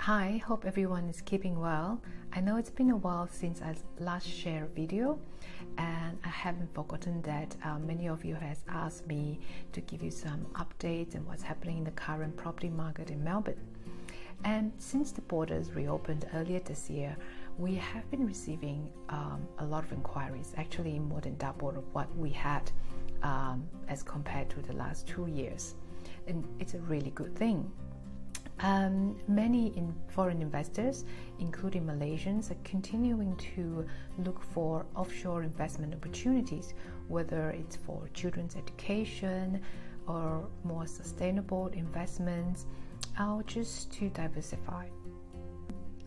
Hi, hope everyone is keeping well. I know it's been a while since I last shared a video, and I haven't forgotten that many of you has asked me to give you some updates on what's happening in the current property market in Melbourne. And since the borders reopened earlier this year, we have been receiving a lot of inquiries, actually more than double of what we had as compared to the last 2 years. And it's a really good thing. Many foreign investors, including Malaysians, are continuing to look for offshore investment opportunities, whether it's for children's education or more sustainable investments, or just to diversify.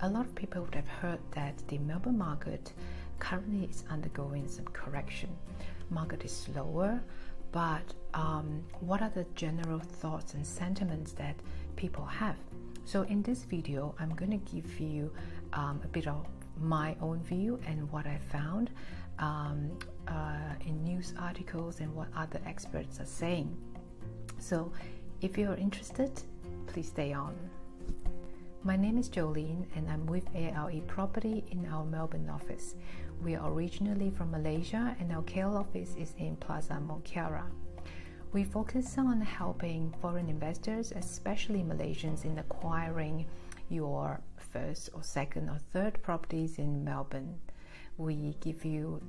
A lot of people would have heard that the Melbourne market currently is undergoing some correction. Market is slower, but what are the general thoughts and sentiments that people have? So in this video, I'm going to give you a bit of my own view and what I found in news articles and what other experts are saying. So if you're interested, please stay on. My name is Jolene and I'm with ALE Property in our Melbourne office. We are originally from Malaysia and our KL office is in Plaza Mutiara. We focus on helping foreign investors, especially Malaysians, in acquiring your first or second or third properties in Melbourne. We give you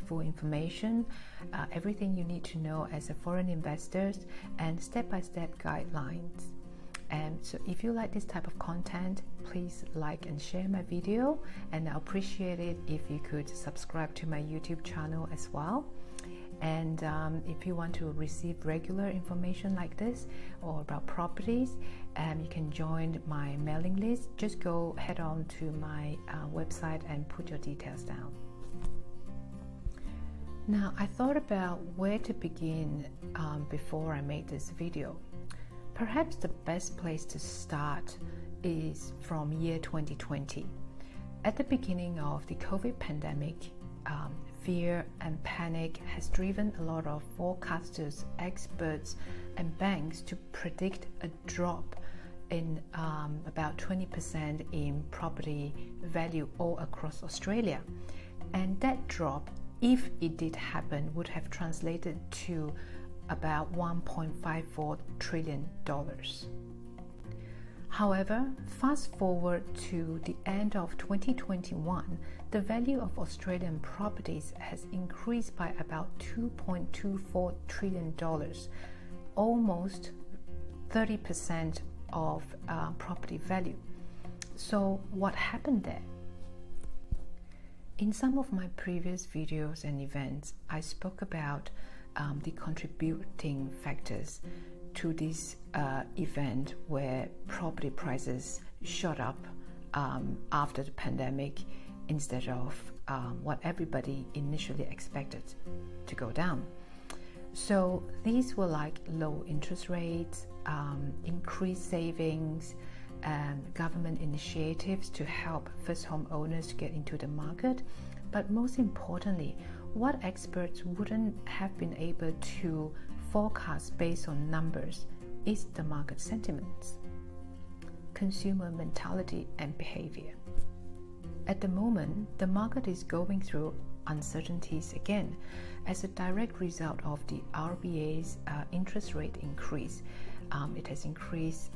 full information, everything you need to know as a foreign investor, and step-by-step guidelines. And so if you like this type of content, please like and share my video, and I appreciate it if you could subscribe to my YouTube channel as well. And if you want to receive regular information like this or about properties, you can join my mailing list. Just head on to my website and put your details down. Now, I thought about where to begin before I made this video. Perhaps the best place to start is from year 2020. At the beginning of the COVID pandemic, fear and panic has driven a lot of forecasters, experts, and banks to predict a drop in about 20% in property value all across Australia. And that drop, if it did happen, would have translated to about $1.54 trillion. However, fast forward to the end of 2021, the value of Australian properties has increased by about $2.24 trillion, almost 30% of property value. So what happened there? In some of my previous videos and events, I spoke about the contributing factors to this event where property prices shot up after the pandemic instead of what everybody initially expected to go down. So these were like low interest rates, increased savings, and government initiatives to help first home owners to get into the market. But most importantly, what experts wouldn't have been able to forecast based on numbers is the market sentiments, consumer mentality and behavior. At the moment, the market is going through uncertainties again as a direct result of the RBA's interest rate increase. It has increased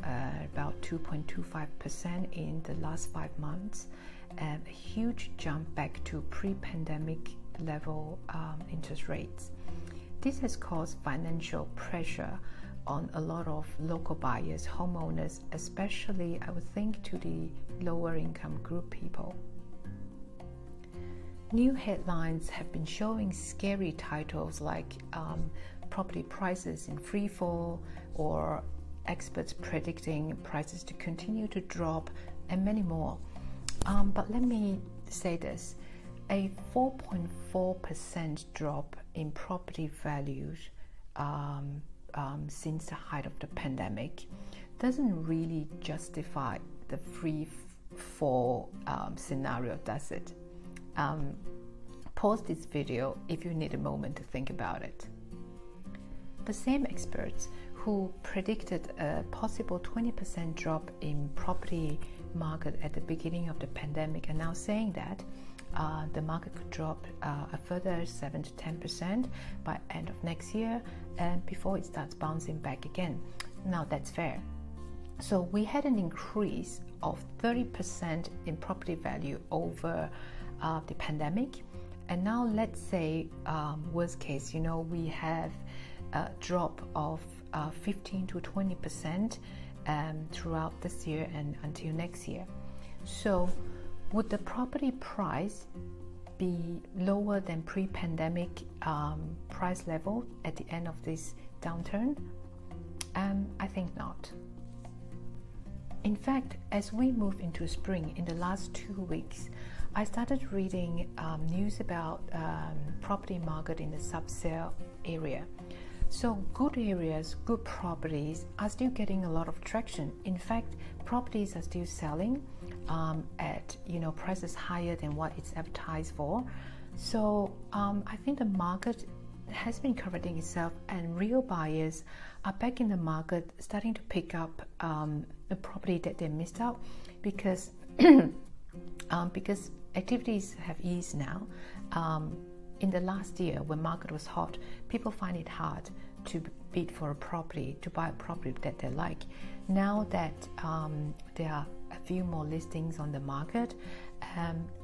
about 2.25% in the last 5 months, and a huge jump back to pre-pandemic level interest rates. This has caused financial pressure on a lot of local buyers, homeowners, especially I would think to the lower income group people. New headlines have been showing scary titles like property prices in free fall, or experts predicting prices to continue to drop, and many more. But let me say this, a 4.4% drop in property values since the height of the pandemic doesn't really justify the free fall scenario, does it? Pause this video if you need a moment to think about it. The same experts who predicted a possible 20% drop in property market at the beginning of the pandemic are now saying that the market could drop a further 7 to 10% by end of next year, and before it starts bouncing back again. Now that's fair. So we had an increase of 30% in property value over the pandemic, and now let's say worst case, we have a drop of 15 to 20% throughout this year and until next year. So would the property price be lower than pre-pandemic price level at the end of this downturn? I think not. In fact, as we move into spring, in the last 2 weeks, I started reading news about property market in the sub-sale area. So good areas, good properties are still getting a lot of traction. In fact, properties are still selling at prices higher than what it's advertised for. So I think the market has been correcting itself, and real buyers are back in the market, starting to pick up a property that they missed out because because activities have eased now. In the last year, when market was hot, people find it hard to bid for a property, to buy a property that they like. Now that there are a few more listings on the market,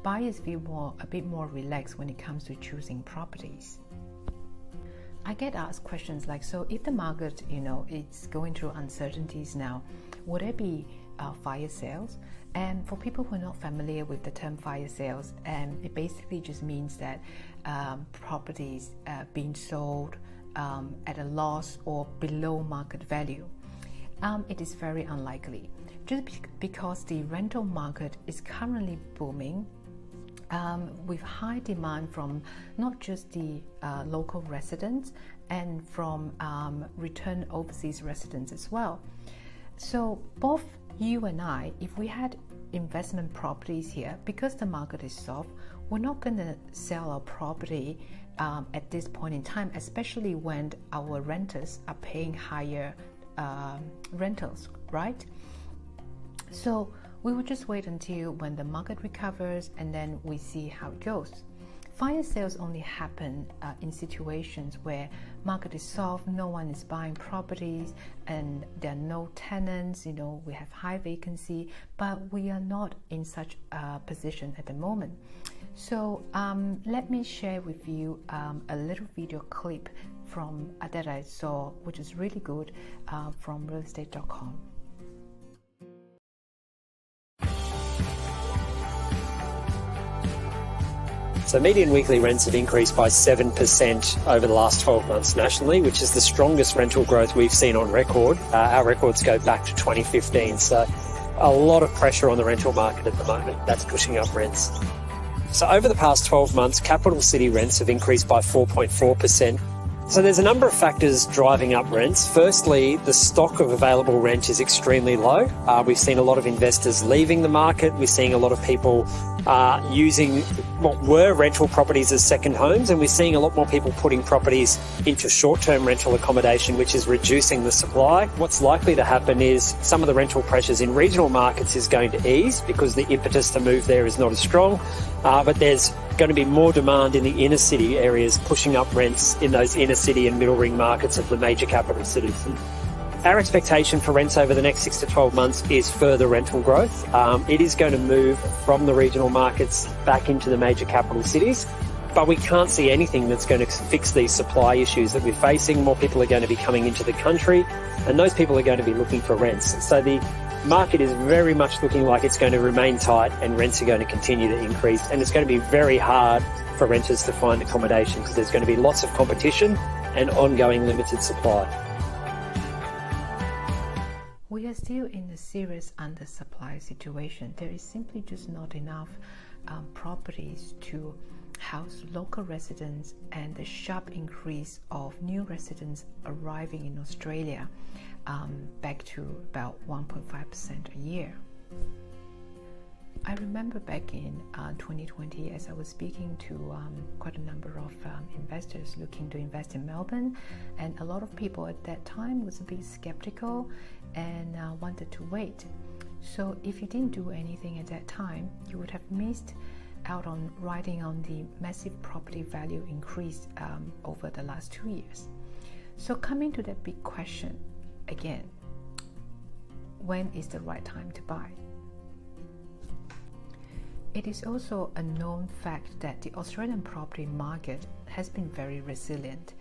buyers feel a bit more relaxed when it comes to choosing properties. I get asked questions like, so if the market, it's going through uncertainties now, would there be fire sales? And for people who are not familiar with the term fire sales, it basically just means that properties being sold at a loss or below market value. It is very unlikely, just because the rental market is currently booming with high demand from not just the local residents and from return overseas residents as well. So both you and I, if we had investment properties here, because the market is soft, we're not going to sell our property at this point in time, especially when our renters are paying higher rentals, right? So we will just wait until when the market recovers, and then we see how it goes. Fire sales only happen in situations where market is soft, no one is buying properties, and there are no tenants, we have high vacancy, but we are not in such a position at the moment. So let me share with you a little video clip from that I saw, which is really good, from realestate.com. So median weekly rents have increased by 7% over the last 12 months nationally, which is the strongest rental growth we've seen on record. Our records go back to 2015, so a lot of pressure on the rental market at the moment. That's pushing up rents. So over the past 12 months, capital city rents have increased by 4.4%. So there's a number of factors driving up rents. Firstly, the stock of available rent is extremely low. We've seen a lot of investors leaving the market. We're seeing a lot of people using what were rental properties as second homes, and we're seeing a lot more people putting properties into short-term rental accommodation, which is reducing the supply. What's likely to happen is some of the rental pressures in regional markets is going to ease because the impetus to move there is not as strong, but there's going to be more demand in the inner city areas, pushing up rents in those inner city and middle ring markets of the major capital cities. Our expectation for rents over the next 6 to 12 months is further rental growth. It is going to move from the regional markets back into the major capital cities, but we can't see anything that's going to fix these supply issues that we're facing. More people are going to be coming into the country, and those people are going to be looking for rents. So the market is very much looking like it's going to remain tight, and rents are going to continue to increase, and it's going to be very hard for renters to find accommodation because there's going to be lots of competition and ongoing limited supply. We are still in a serious undersupply situation. There is simply just not enough properties to house local residents, and the sharp increase of new residents arriving in Australia back to about 1.5% a year. I remember back in 2020, as I was speaking to quite a number of investors looking to invest in Melbourne, and a lot of people at that time was a bit skeptical and wanted to wait. So if you didn't do anything at that time, you would have missed out on riding on the massive property value increase over the last 2 years. So coming to that big question again, when is the right time to buy? It is also a known fact that the Australian property market has been very resilient.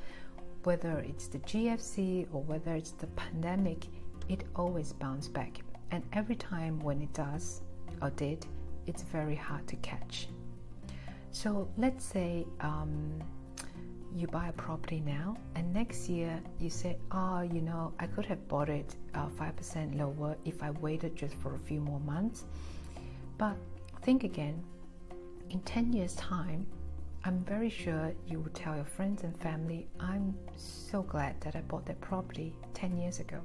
Whether it's the GFC or whether it's the pandemic, it always bounced back. And every time when it does or did, it's very hard to catch. So let's say you buy a property now, and next year you say, I could have bought it 5% lower if I waited just for a few more months. But think again, in 10 years' time, I'm very sure you will tell your friends and family, I'm so glad that I bought that property 10 years ago.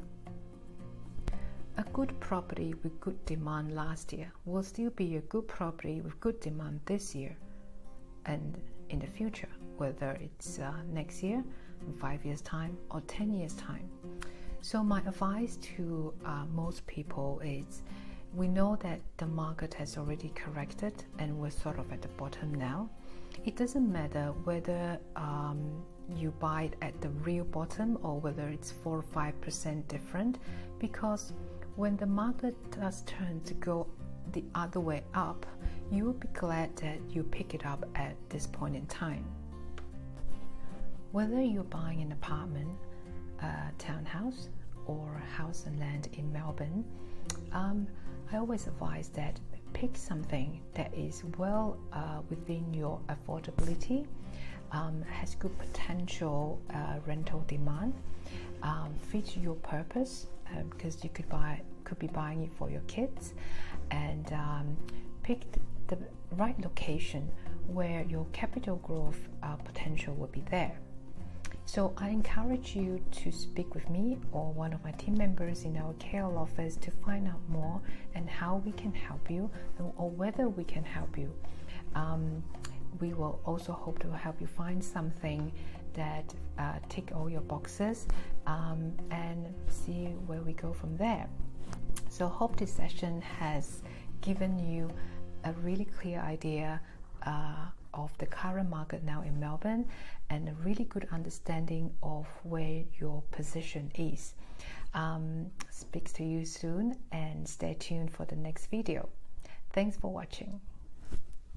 A good property with good demand last year will still be a good property with good demand this year and in the future, whether it's next year, in 5 years' time, or 10 years' time. So my advice to most people is, we know that the market has already corrected and we're sort of at the bottom now. It doesn't matter whether you buy it at the real bottom or whether it's 4 or 5% different, because when the market does turn to go the other way up, you will be glad that you pick it up at this point in time. Whether you're buying an apartment, a townhouse, or a house and land in Melbourne, I always advise that pick something that is well within your affordability, has good potential rental demand, fits your purpose, because you could be buying it for your kids, and pick the right location where your capital growth potential will be there. So I encourage you to speak with me or one of my team members in our KL office to find out more and how we can help you, or whether we can help you. We will also hope to help you find something that tick all your boxes, and see where we go from there. So hope this session has given you a really clear idea of the current market now in Melbourne, and a really good understanding of where your position is. Speak to you soon, and stay tuned for the next video. Thanks for watching.